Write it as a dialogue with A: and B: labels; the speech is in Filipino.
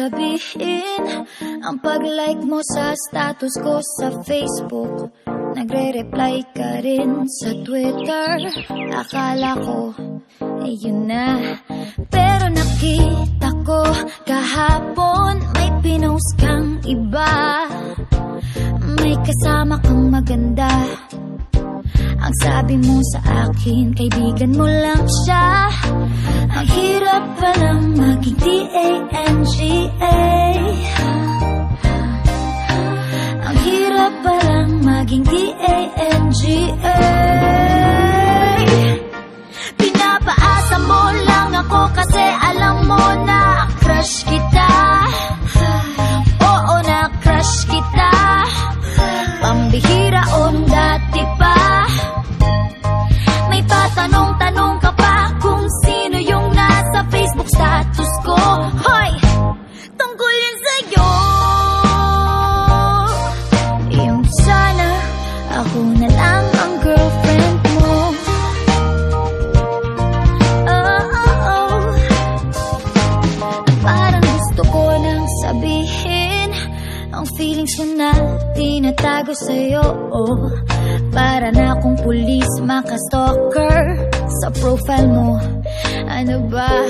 A: sabihin ang pag-like mo sa status ko sa Facebook. Nagre-reply ka rin sa Twitter. Akala ko, yun na. Pero nakita ko kahapon may pinost kang iba. May kasama kang maganda. Ang sabi mo sa akin, kaibigan mo lang siya. Ang hirap palang maging D-A-N-G-A. Ang hirap palang maging D-A-N-G-A. Pinapaasa mo lang ako kasi alam mo na crush kita. Oo, na crush kita. Pambihira o dati pa. May patanong-tanong ka pa kung sino yung nasa Facebook status ko. Hoy! Tungkol yun sa'yo. Yung sana ako na lang ang girlfriend mo. Oh. Parang gusto ko nang sabihin ang feelings ko na tinatago sa'yo. Para na akong pulis, maka-stalker sa profile mo. Ano ba?